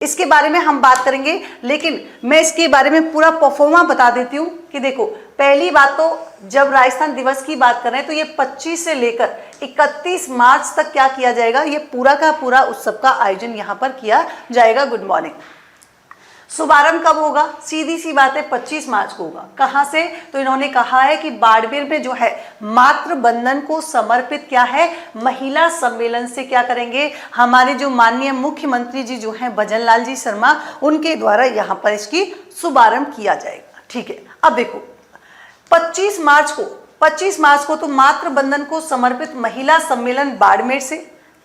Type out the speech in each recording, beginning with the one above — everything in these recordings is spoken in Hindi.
इसके बारे में हम बात करेंगे, लेकिन मैं इसके बारे में पूरा परफॉर्मा बता देती हूँ कि देखो, पहली बात तो जब राजस्थान दिवस की बात कर रहे हैं तो ये 25 से लेकर 31 मार्च तक क्या किया जाएगा, ये पूरा का पूरा उत्सव का आयोजन यहाँ पर किया जाएगा। Good morning. शुभारंभ कब होगा? सीधी सी बात है, 25 मार्च को होगा। कहाँ से? तो इन्होंने कहा है कि बाड़मेर में जो है मातृ बंधन को समर्पित क्या है, महिला सम्मेलन से क्या करेंगे, हमारे जो माननीय मुख्यमंत्री जी जो हैं भजन लाल जी शर्मा, उनके द्वारा यहाँ पर इसकी शुभारंभ किया जाएगा। ठीक है, अब देखो 25 मार्च को तो मातृ बंधन को समर्पित महिला सम्मेलन बाड़मेर से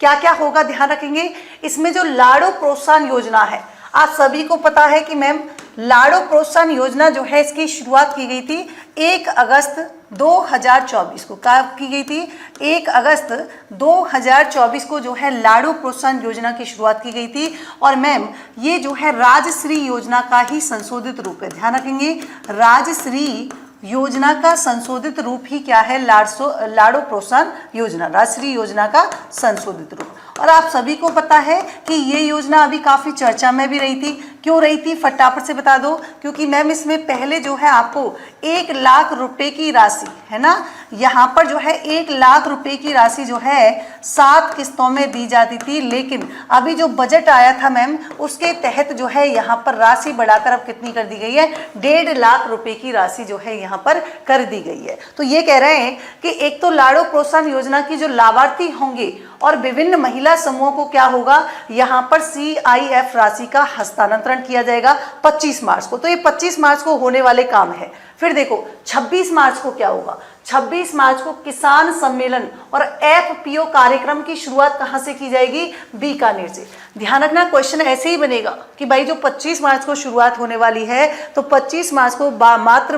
क्या क्या होगा, ध्यान रखेंगे। इसमें जो लाड़ो प्रोत्साहन योजना है, आप सभी को पता है कि मैम लाड़ो प्रोत्साहन योजना जो है इसकी शुरुआत की गई थी 1 अगस्त 2024 को। कब की गई थी? 1 अगस्त 2024 को जो है लाड़ो प्रोत्साहन योजना की शुरुआत की गई थी। और मैम ये जो है राजश्री योजना का ही संशोधित रूप है, ध्यान रखेंगे। राजश्री योजना का संशोधित रूप ही क्या है, लाड़ो प्रोत्साहन योजना, राजश्री योजना का संशोधित रूप। और आप सभी को पता है कि ये योजना अभी काफ़ी चर्चा में भी रही थी। क्यों रही थी, फटाफट से बता दो। क्योंकि मैम इसमें पहले जो है आपको 1 लाख रुपए की राशि है ना, यहाँ पर जो है 1 लाख रुपए की राशि जो है 7 किस्तों में दी जाती थी। लेकिन अभी जो बजट आया था मैम, उसके तहत जो है यहाँ पर राशि बढ़ाकर अब कितनी कर दी गई है, 1.5 लाख रुपए की राशि जो है यहाँ पर कर दी गई है। तो ये कह रहे हैं कि एक तो लाड़ो प्रोत्साहन योजना की जो लाभार्थी होंगे और विभिन्न महिला समूहों को क्या होगा, यहाँ पर CIF राशि का हस्तांतरण किया जाएगा 25 मार्च को। तो ये 25 मार्च को होने वाले काम है। फिर देखो 26 मार्च को क्या होगा, 26 मार्च को किसान सम्मेलन और FPO कार्यक्रम की शुरुआत कहाँ से की जाएगी, बीकानेर से। ध्यान रखना, क्वेश्चन ऐसे ही बनेगा कि भाई जो 25 मार्च को शुरुआत होने वाली है, तो 25 मार्च को मातृ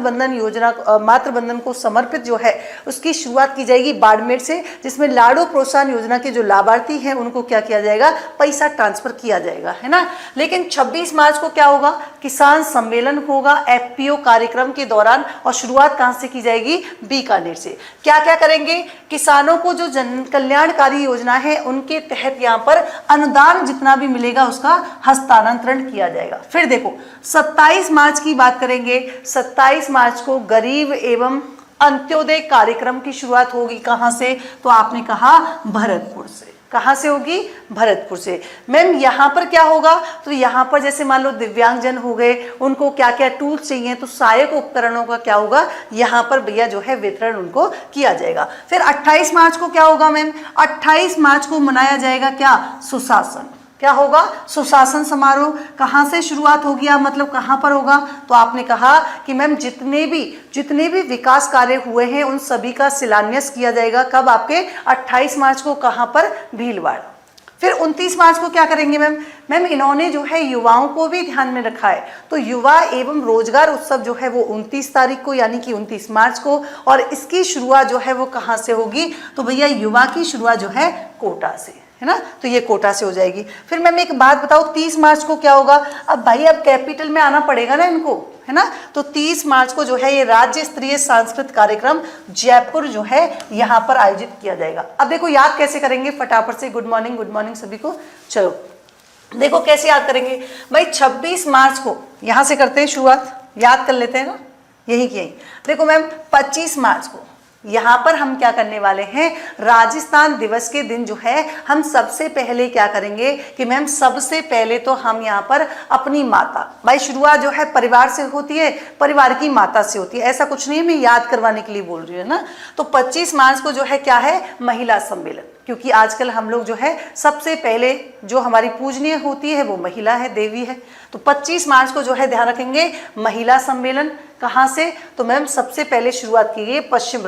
बंधन को समर्पित जो है उसकी शुरुआत की जाएगी बाड़मेर से, जिसमें लाड़ो प्रोत्साहन योजना के जो लाभार्थी हैं उनको क्या किया जाएगा, पैसा ट्रांसफर किया जाएगा, है ना। लेकिन 26 मार्च को क्या होगा, किसान सम्मेलन होगा FPO कार्यक्रम के दौरान, और शुरुआत कहां से की जाएगी, बीकानेर से। क्या क्या करेंगे, किसानों को जो जन कल्याणकारी योजना है उनके तहत यहां पर अनुदान जितना भी मिलेगा उसका हस्तांतरण किया जाएगा। फिर देखो 27 मार्च की बात करेंगे। 27 मार्च को गरीब एवं अंत्योदय कार्यक्रम की शुरुआत होगी कहां से, तो आपने कहा भरतपुर से। कहाँ से होगी, भरतपुर से। मैम यहाँ पर क्या होगा, तो यहाँ पर जैसे मान लो दिव्यांगजन हो गए, उनको क्या क्या टूल्स चाहिए, तो सहायक उपकरणों का क्या होगा, यहाँ पर भैया जो है वितरण उनको किया जाएगा। फिर 28 मार्च को क्या होगा मैम, 28 मार्च को मनाया जाएगा क्या, सुशासन। क्या होगा, सुशासन समारोह। कहाँ से शुरुआत होगी, आप मतलब कहाँ पर होगा, तो आपने कहा कि मैम जितने भी विकास कार्य हुए हैं उन सभी का शिलान्यास किया जाएगा। कब, आपके 28 मार्च को। कहाँ पर, भीलवाड़ा। फिर 29 मार्च को क्या करेंगे मैम इन्होंने जो है युवाओं को भी ध्यान में रखा है, तो युवा एवं रोजगार उत्सव जो है वो 29 तारीख को, यानी कि 29 मार्च को। और इसकी शुरुआत जो है वो कहाँ से होगी, तो भैया युवा की शुरुआत जो है कोटा से, है ना, तो ये कोटा से हो जाएगी। फिर मैम एक बात बताओ, 30 मार्च को क्या होगा, अब भाई अब कैपिटल में आना पड़ेगा ना इनको, है ना, तो 30 मार्च को जो है ये राज्य स्तरीय सांस्कृतिक कार्यक्रम जयपुर जो है यहाँ पर आयोजित किया जाएगा। अब देखो याद कैसे करेंगे, फटाफट से। गुड मॉर्निंग सभी को। चलो देखो कैसे याद करेंगे भाई, 26 मार्च को यहाँ से करते हैं शुरुआत, याद कर लेते हैं ना, यही की यही। देखो मैम 25 मार्च को यहाँ पर हम क्या करने वाले हैं, राजस्थान दिवस के दिन जो है हम सबसे पहले क्या करेंगे कि मैम सबसे पहले तो हम यहाँ पर अपनी माता, भाई शुरुआत जो है परिवार से होती है, परिवार की माता से होती है, ऐसा कुछ नहीं है, मैं याद करवाने के लिए बोल रही हूँ ना। तो 25 मार्च को जो है क्या है, महिला सम्मेलन, क्योंकि आजकल हम लोग जो है सबसे पहले जो हमारी पूजनीय होती है वो महिला है, देवी है। तो 25 मार्च को जो है ध्यान रखेंगे महिला सम्मेलन। कहाँ से, तो मैम सबसे पहले शुरुआत की गई पश्चिम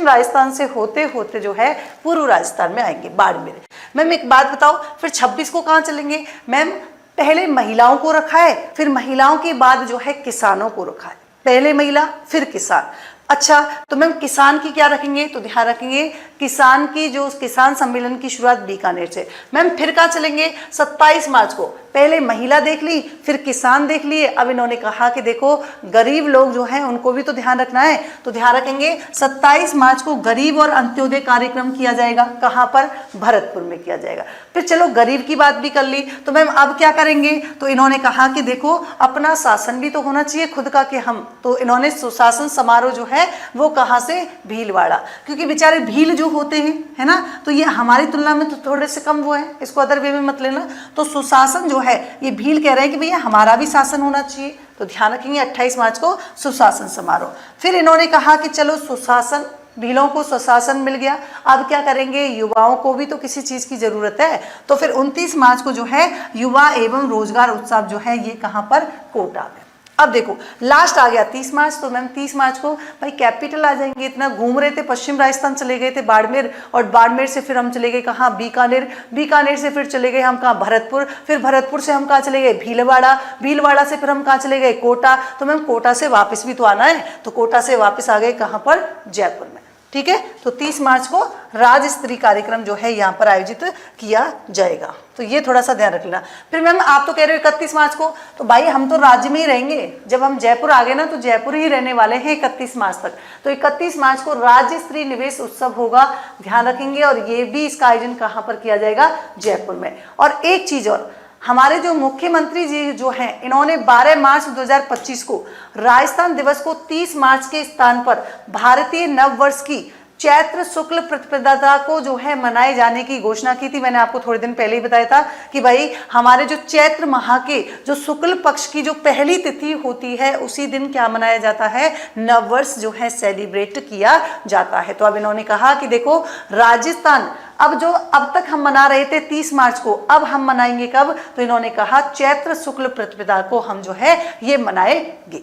राजस्थान से होते होते जो है पूर्व राजस्थान में आएंगे, बाड़मेर। मैम एक बात बताओ, फिर 26 को कहाँ चलेंगे मैम, पहले महिलाओं को रखा है, फिर महिलाओं के बाद जो है किसानों को रखा है, पहले महिला फिर किसान। अच्छा, तो मैम किसान की क्या रखेंगे, तो ध्यान रखेंगे किसान की जो किसान सम्मेलन की शुरुआत बीकानेर से। मैम फिर कहाँ चलेंगे, 27 मार्च को पहले महिला देख ली, फिर किसान देख लिए, अब इन्होंने कहा कि देखो गरीब लोग जो हैं उनको भी तो ध्यान रखना है, तो ध्यान रखेंगे 27 मार्च को गरीब और अंत्योदय कार्यक्रम किया जाएगा। कहाँ पर, भरतपुर में किया जाएगा। फिर चलो गरीब की बात भी कर ली, तो मैम अब क्या करेंगे, तो इन्होंने कहा कि देखो अपना शासन भी तो होना चाहिए खुद का, कि हम, तो इन्होंने सुशासन समारोह जो है वो कहाँ से, भीलवाड़ा, क्योंकि बेचारे भील जो होते हैं, है ना, तो ये हमारी तुलना में तो थोड़े से कम वो है, इसको अदर वे में मत लेना। तो सुशासन जो है ये भील कह रहे हैं कि भैया हमारा भी शासन होना चाहिए, तो ध्यान रखेंगे 28 मार्च को सुशासन समारोह। फिर इन्होंने कहा कि चलो सुशासन, भीलों को सुशासन मिल गया, अब क्या करेंगे, युवाओं को भी तो किसी चीज की जरूरत है, तो फिर 29 मार्च को जो है युवा एवं रोजगार उत्सव जो है ये कहाँ पर, कोटा में। अब देखो लास्ट आ गया 30 मार्च, तो मैम 30 मार्च को भाई कैपिटल आ जाएंगे, इतना घूम रहे थे, पश्चिम राजस्थान चले गए थे बाड़मेर, और बाड़मेर से फिर हम चले गए कहाँ, बीकानेर, बीकानेर से फिर चले गए हम कहाँ, भरतपुर, फिर भरतपुर से हम कहाँ चले गए, भीलवाड़ा, भीलवाड़ा से फिर हम कहाँ चले गए, कोटा, तो मैम कोटा से वापस भी तो आना है, तो कोटा से वापस आ गए कहाँ पर, जयपुर में। ठीक है, तो 30 मार्च को राज्य स्तरीय कार्यक्रम जो है यहाँ पर आयोजित किया जाएगा, तो ये थोड़ा सा ध्यान रख लेना। फिर मैम आप तो कह रहे हो 31 मार्च को, तो भाई हम तो राज्य में ही रहेंगे, जब हम जयपुर आ गए ना तो जयपुर ही रहने वाले हैं 31 मार्च तक, तो 31 मार्च को राज्य स्तरीय निवेश उत्सव होगा, ध्यान रखेंगे, और ये भी इसका आयोजन कहाँ पर किया जाएगा, जयपुर में। और एक चीज और, हमारे जो मुख्यमंत्री जी जो हैं इन्होंने 12 मार्च 2025 को राजस्थान दिवस को 30 मार्च के स्थान पर भारतीय नव वर्ष की चैत्र शुक्ल प्रतिपदा को जो है मनाए जाने की घोषणा की थी। मैंने आपको थोड़े दिन पहले ही बताया था कि भाई हमारे जो चैत्र माह के जो शुक्ल पक्ष की जो पहली तिथि होती है उसी दिन क्या मनाया जाता है, नववर्ष जो है सेलिब्रेट किया जाता है। तो अब इन्होंने कहा कि देखो राजस्थान अब जो अब तक हम मना रहे थे 30 मार्च को, अब हम मनाएंगे कब, तो इन्होंने कहा चैत्र शुक्ल प्रतिपदा को हम जो है ये मनाएंगे।